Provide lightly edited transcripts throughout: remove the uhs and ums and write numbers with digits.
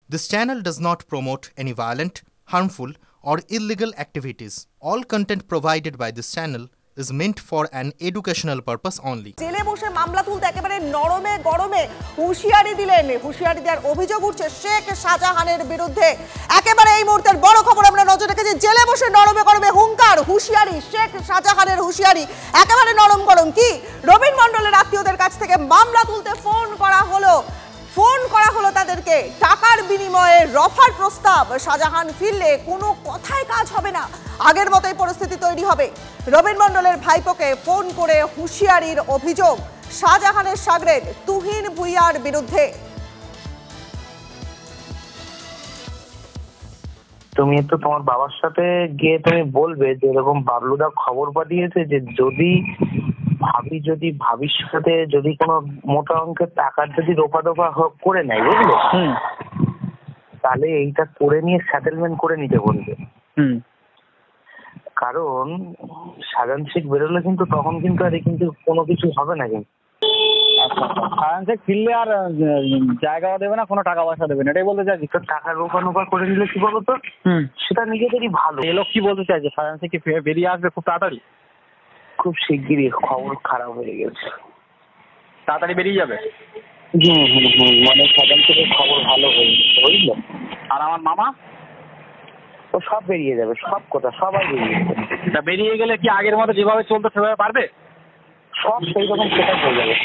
This channel does not promote any violent, harmful, or illegal activities. All content provided by this channel is meant for an educational purpose only. জেলে বসে মামলা তুলতে একেবারে নরমে গরমে হুঁশিয়ারি দিলেন। হুঁশিয়ারি দেওয়ার অভিযোগ উঠছে শেখ শাহজাহানের বিরুদ্ধে। একেবারে এই মুহূর্তের বড় খবর আমরা নজর রেখেছি। জেলে বসে নরমে গরমে হুঙ্কার, হুঁশিয়ারি, শেখ শাহজাহানের হুঁশিয়ারি একেবারে নরম গরম। কি রবীন মণ্ডলের আত্মীয়দের কাছ থেকে মামলা তুলতে ফোন করা হলো তাদেরকে। টাকার বিনিময়ে রফার প্রস্তাব। শাহজাহান ফিরলে কোনো কথায় কাজ হবে না, আগের মতোই পরিস্থিতি তৈরি হবে। রবীন মণ্ডলের ভাইপোকে ফোন করে হুঁশিয়ারির অভিযোগ শাহজাহানের শাগরেদ তুহিন ভুঁইয়ার বিরুদ্ধে। তুমি একটু তোমার বাবার সাথে গিয়ে তুমি বলবে যে এরকম বাবলুদা খবর পাঠিয়েছে যে যদি ভবিষ্যতে যদি কোনো মোটা অঙ্কের টাকার যদি রোপা করে নেয়, বুঝলে, তাহলে এইটা করে নিয়ে সেটেলমেন্ট করে নিতে বলবে। কারণ শাহজাহান শেখ বেরোলে কিন্তু তখন কিন্তু আর কিন্তু কোনো কিছু হবে না। কিন্তু শাহজাহান শেখ ফিরলে আর জায়গাও দেবে না, কোনো টাকা পয়সা দেবে না, এটাই বলতে চাইছি। তো টাকা রোপা করে নিলে কি বলতো, সেটা নিজেদেরই ভালো। এ লোক কি বলতে চাইছে, শাহজাহান শেখ কি বেরিয়ে আসবে খুব তাড়াতাড়ি? খুব শিগগিরই। খবর খারাপ হয়ে গেছে, তাড়াতাড়ি বেরিয়ে যাবে। মানে শাহজাহান শেখের খবর ভালো হয়ে গেছে, বুঝলো। আর আমার মামা ও সব বেরিয়ে যাবে, সব কথা সবাই বেরিয়ে যাবে। তা বেরিয়ে গেলে কি আগের মতো যেভাবে চলতে সেভাবে পারবে? সব সেই রকম সেটা হয়ে যাবে।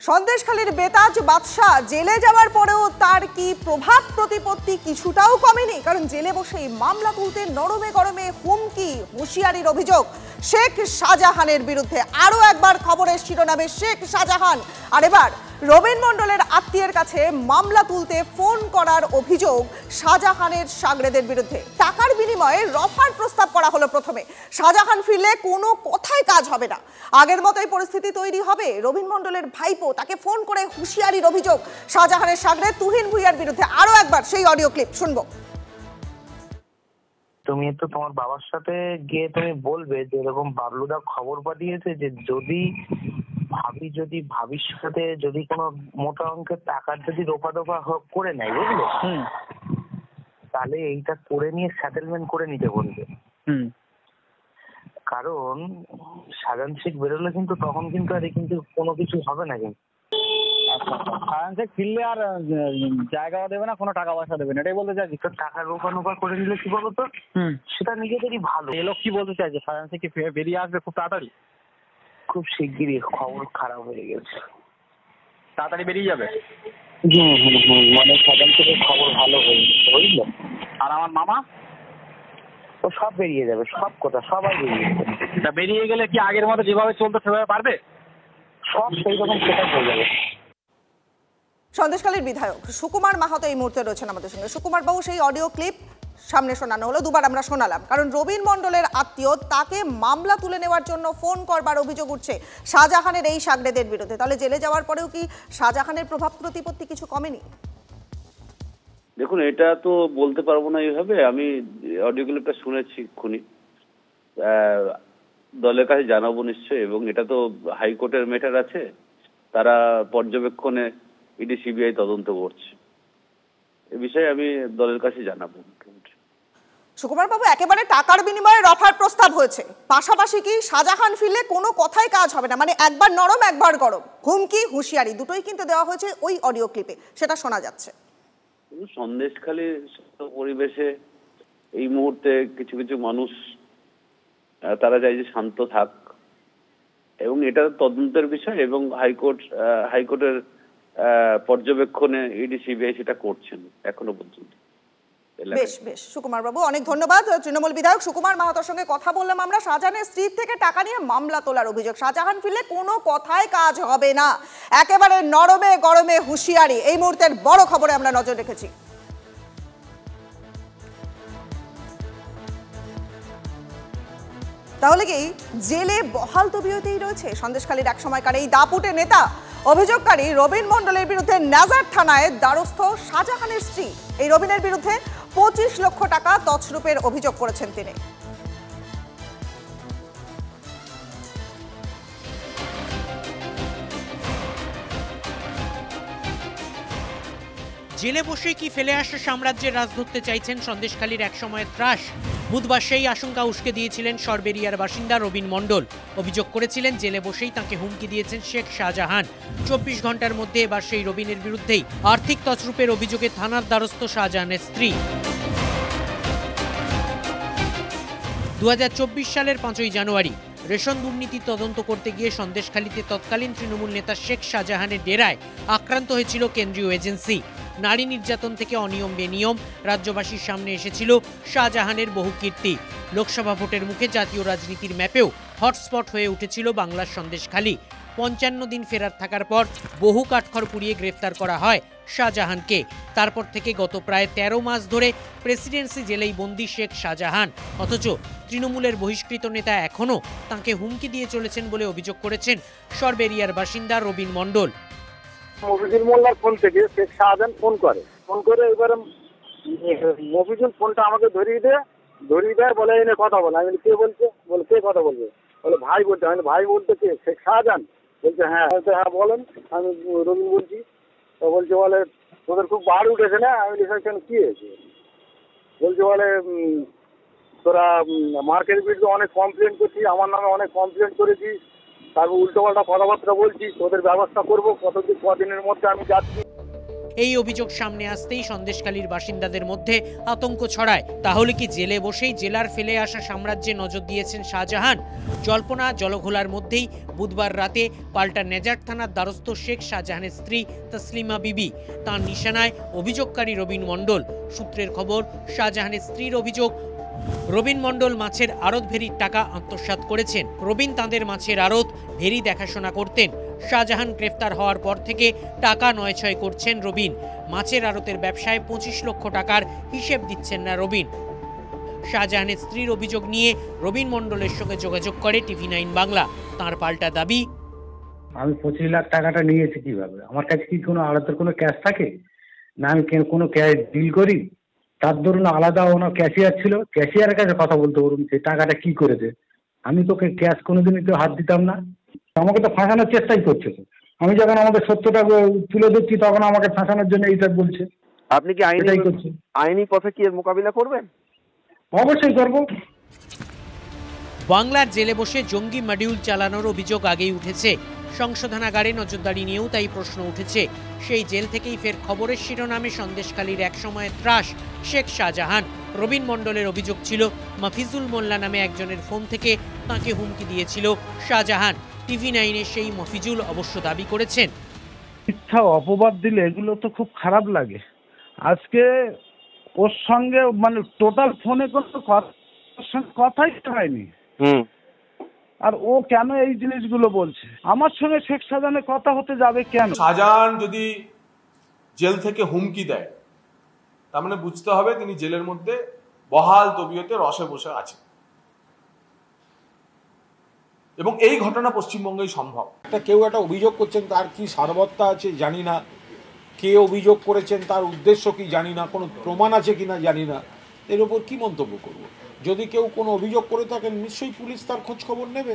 সন্দেশখালীর বেতাজ বাদশাহ জেলে যাওয়ার পরেও তার কি প্রভাব প্রতিপত্তি কিছুটাও কমেনি। কারণ জেলে বসেই মামলা তুলতে নরমে গরমে হুমকি, হুঁশিয়ারির অভিযোগ শেখ শাহজাহানের বিরুদ্ধে। আরও একবার খবরের শিরোনামে শেখ শাহজাহান, আর এবার রবীন মণ্ডলের আত্মীয়ের কাছে মামলা তুলতে ফোন করার অভিযোগ শাহজাহানের শাগরেদের বিরুদ্ধে। টাকার বিনিময়ে রফার প্রস্তাব করা হলো প্রথমে। শাহজাহান ফিরলে কোনো কথায় কাজ হবে না, আগের মতোই পরিস্থিতি তৈরি হবে। রবীন মণ্ডলের ভাইপো তাকে ফোন করে হুঁশিয়ারির অভিযোগ শাহজাহানের শাগরেদ তুহিন ভুঁইয়ার বিরুদ্ধে। আরও একবার সেই অডিও ক্লিপ শুনবো। তুমি একটু তোমার বাবার সাথে গিয়ে তুমি বলবে যে এরকম বাবলুদা খবর পাঠিয়েছে যে যদি ভবিষ্যতে যদি কোনো মোটা অঙ্কের টাকার যদি রোপা করে নেয়, বুঝলে, তাহলে এইটা করে নিয়ে সেটেলমেন্ট করে নিতে বলবে। কারণ শাহজাহান শেখ বেরোলে কিন্তু তখন কিন্তু আর কিন্তু কোনো কিছু হবে না। কিন্তু শাহজাহান শেখ ফিরলে আর জায়গাও দেবে না, কোনো টাকা পয়সা দেবে না, এটাই বলতে চাইছি। তো টাকা রোপা করে নিলে কি বলতো, সেটা নিজেদেরই ভালো। এ লোক কি বলতে চাইছে, শাহজাহান শেখ কি বেরিয়ে আসবে খুব তাড়াতাড়ি? খুব শিগগিরই। খবর খারাপ হয়ে গেছে, তাড়াতাড়ি বেরিয়ে যাবে। মানে শাহজাহান শেখের খবর ভালো হয়ে গেছে, বুঝলো। আর আমার মামা ও সব বেরিয়ে যাবে, সব কথা সবাই বেরিয়ে যাবে। তা বেরিয়ে গেলে কি আগের মতো যেভাবে চলতে সেভাবে পারবে? সব সেই রকম সেটা হয়ে যাবে। সন্দেশখালীর বিধায়ক সুকুমার মাহাতো এই মুহূর্তে রয়েছেন আমাদের সঙ্গে। সুকুমার বাবু, সেই অডিও ক্লিপ সামনে শোনানো হলো, দুবার আমরা শোনালাম। কারণ রবীন মণ্ডলের আত্মীয় তাকে মামলা তুলে নেওয়ার জন্য ফোন করবার অভিযোগ উঠছে শাহজাহানের এই শাগরেদের বিরুদ্ধে। তাহলে জেলে যাওয়ার পরেও কি শাহজাহানের প্রভাব প্রতিপত্তি কিছু কমেনি? দেখুন, এটা তো বলতে পারবো না এইভাবে। আমি অডিও ক্লিপটা শুনেছি এক্ষুনি, দলের কাছে জানাবো নিশ্চয়ই। এবং এটা তো হাইকোর্টের ম্যাটার আছে, তারা পর্যবেক্ষণে ইডি সিবিআই তদন্ত করছে। এ বিষয়ে আমি দলের কাছে জানাবো। সুকুমার বাবু, একেবারে টাকার বিনিময়ে রফার প্রস্তাব হয়েছে, পাশাপাশি কি শাহজাহান ফিরলে কোনো কথাই কাজ হবে না, মানে একবার নরম একবার গরম, হুমকি হুঁশিয়ারি দুটোই কিন্তু দেওয়া হয়েছে ওই অডিও ক্লিপে, সেটা শোনা যাচ্ছে। সন্দেশখালীর পরিবেশে এই মুহূর্তে কিছু কিছু মানুষ তারা চাই যে শান্ত থাক, এবং এটা তদন্তের বিষয়, এবং হাইকোর্টের পর্যবেক্ষণে ইডি সিবিআই সেটা করছেন এখনো পর্যন্ত। বেশ বেশ সুকুমার বাবু, অনেক ধন্যবাদ। তৃণমূল বিধায়ক সুকুমার মাহাতোর সঙ্গে কথা বললাম আমরা। শাহজাহানের স্ত্রীর থেকে টাকা নিয়ে মামলা তোলার অভিযোগ। শাহজাহান ফিরলে কোনো কথায় কাজ হবে না, একেবারে নরমে গরমে হুঁশিয়ারি। এই মুহূর্তের বড় খবরে আমরা নজর রেখেছি। তাহলে কি জেলে বহাল তবিয়তেই রয়েছে সন্দেশখালীর এক সময়কার এই দাপুটে নেতা? অভিযোগকারী রবীন মণ্ডলের বিরুদ্ধে নাজার থানায় দ্বারস্থ শাহজাহানের স্ত্রী। এই রবীনের বিরুদ্ধে 25 লক্ষ টাকা তছরূপের অভিযোগ করেছেন তিনি। জেলে বসে কি ফেলে আসা সাম্রাজ্যের রাজ ধরতে চাইছেন সন্দেশখালীর একসময়ের ত্রাস? বুধবার সেই আশঙ্কা উস্কে দিয়েছিলেন সরবেরিয়ার বাসিন্দা রবিন মণ্ডল। অভিযোগ করেছিলেন জেলে বসেই তাকে হুমকি দিয়েছেন শেখ শাহজাহান। 24 ঘন্টার মধ্যে এবার সেই রবিনের বিরুদ্ধেই আর্থিক তছরূপের অভিযোগে থানার দ্বারস্থ শাহজাহানের স্ত্রী। 2024 সালের 5ই জানুয়ারি রেশন দুর্নীতি তদন্ত করতে গিয়ে সন্দেশখালীতে তৎকালীন তৃণমূল নেতা শেখ শাহজাহানের ডেরায় আক্রান্ত হয়েছিল কেন্দ্রীয় এজেন্সি। নারী নির্যাতন থেকে অনিয়ম বেনিয়ম রাজ্যবাসীর সামনে এসেছিল শাহজাহানের বহু কীর্তি। লোকসভা ভোটের মুখে জাতীয় রাজনীতির ম্যাপেও হটস্পট হয়ে উঠেছিল বাংলার সন্দেশখালী। 55 দিন ফেরার থাকার পর বহু কাঠখড় পুড়িয়ে গ্রেফতার করা হয় শাহজাহানকে। তারপর থেকে গত প্রায় 13 মাস ধরে প্রেসিডেন্সি জেলেই বন্দী শেখ শাহজাহান। অথচ তৃণমূলের বহিষ্কৃত নেতা এখনও তাঁকে হুমকি দিয়ে চলেছেন বলে অভিযোগ করেছেন সরবেরিয়ার বাসিন্দা রবিন মণ্ডল। মফিজুল মোল্লার ফোন থেকে শেখ শাহজাহান ফোন করে এবারে মফিজুল ফোনটা আমাকে ধরিয়ে দেয়, বলে এনে কথা বলে। আমি কে বলছে? বলে কে কথা বলবে? বলে ভাই বলছে। আমি ভাই বলতে কে? শেখ শাহজাহান। বলছে হ্যাঁ। হ্যাঁ বলেন, আমি রবিন বলছি। তো বলছে বলে তোদের খুব বাড়ি উঠেছে না? আমি লিখেছেন কি হয়েছে? বলছে বলে তোরা মার্কেটের বিরুদ্ধে অনেক কমপ্লেন করছিস, আমার নামে অনেক কমপ্লেন করেছিস, তারপর উল্টোপাল্টা কথাবার্তা বলছিস, তোদের ব্যবস্থা করবো, কদিনের মধ্যে আমি যাচ্ছি। এই অভিযোগ সামনে আসতেই সন্দেশখালীর বাসিন্দাদের মধ্যে আতঙ্ক ছড়ায়। তাহলে কি জেলে বসেই জেলার ফেলে আসা সাম্রাজ্যে নজর দিয়েছেন শাহজাহান? জল্পনা জলঘোলার মধ্যেই বুধবার রাতে পাল্টা নেজার থানার দ্বারস্থ শেখ শাহজাহানের স্ত্রী তসলিমা বিবি। তাঁর নিশানায় অভিযোগকারী রবিন মণ্ডল। সূত্রের খবর, শাহজাহানের স্ত্রীর অভিযোগ, রবিন মণ্ডল মাছের আড়ত ভেরির টাকা আত্মসাৎ করেছেন। রবিন তাঁদের মাছের আড়ত ভেরি দেখাশোনা করতেন। শাহজাহান গ্রেফতার হওয়ার পর থেকে টাকা নয়ছয় করছেন রবিন। মাছের আড়তের ব্যবসায় 25 লক্ষ টাকার হিসেব দিচ্ছেন না রবিন। শাহজাহানের স্ত্রীর অভিযোগ নিয়ে রবিন মণ্ডলের সঙ্গে যোগাযোগ করে TV9 বাংলা। তাঁর পাল্টা দাবি, আমি 25 লাখ টাকাটা নিয়েছি কিভাবে? আমার কাছে কি কোনো আড়তের কোনো ক্যাশ থাকে না? আমি কোনো ক্যাশ ডিল করি? তার ধরুন আলাদা ওনার ক্যাশিয়ার ছিল, ক্যাশিয়ারের কাছে কথা বলতে বলুন সে টাকাটা কি করেছে। আমি তোকে ক্যাশ কোনোদিনই তো হাত দিতাম না। আমাকে তো ফাঁসানোর চেষ্টাই করছে। আমি যখন আমাদের সত্যটা তুলে দিচ্ছি তখন আমাকে ফাঁসানোর জন্য এইটা বলছে। আপনি কি আইনি পথে কি এর মোকাবিলা করবেন? অবশ্যই করব। বাংলার জেলে বসে জঙ্গি মডিউল চালানোর অভিযোগ আগেই উঠেছে। সংশোধনাগারে নজরদারি নিয়েও তাই প্রশ্ন উঠেছে। সেই জেল থেকেই ফের খবরের শিরোনামে সন্দেশখালীর একসময়ের ত্রাস শেখ শাহজাহান। রবিন মণ্ডলের অভিযোগ ছিল মফিজুল মোল্লা নামে একজনের ফোন থেকে তাঁকে হুমকি দিয়েছিল শাহজাহান। TV9-এ সেই মফিজুল অবশ্য দাবি করেছেন, মিথ্যা অপবাদ দিলে এগুলো তো খুব খারাপ লাগে। আজকে ওর সঙ্গে মানে টোটাল ফোনে কোনো কথাই হয়নি। আর ও কেন এই জিনিসগুলো বলছে? আমার সঙ্গে শেখ শাহজাহানের কথা হতে যাবে কেন? শাহজাহান যদি জেল থেকে হুমকি দেয় তার মানে বুঝতে হবে তিনি জেলের মধ্যে বহাল তবিয়তে রসে বসে আছেন, এবং এই ঘটনা পশ্চিমবঙ্গেই সম্ভব। কেউ একটা অভিযোগ করছেন, তার কি সারবত্তা আছে জানি না, কে অভিযোগ করেছেন তার উদ্দেশ্য কি জানি না, কোনো প্রমাণ আছে কিনা জানি না, এর উপর কি মন্তব্য করব? যদি কেউ কোনো অভিযোগ করে থাকেন নিশ্চয়ই পুলিশ তার খোঁজ খবর নেবে।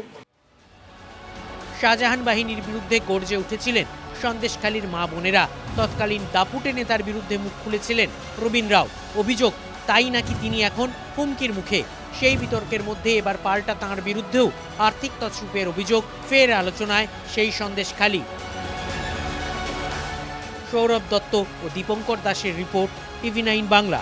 শাহজাহান বাহিনীর বিরুদ্ধে গর্জে উঠেছিলেন সন্দেশখালীর মা বোনেরা। তৎকালীন দাপুটে নেতার বিরুদ্ধে মুখ খুলেছিলেন রবিন রাও। অভিযোগ, তাই নাকি তিনি এখন হুমকির মুখে। সেই বিতর্কের মধ্যে এবার পাল্টা তাঁর বিরুদ্ধেও আর্থিক তছরূপের অভিযোগ ফের আলোচনায় সেই সন্দেশখালী। সৌরভ দত্ত ও দীপঙ্কর দাসের রিপোর্ট, TV9 বাংলা।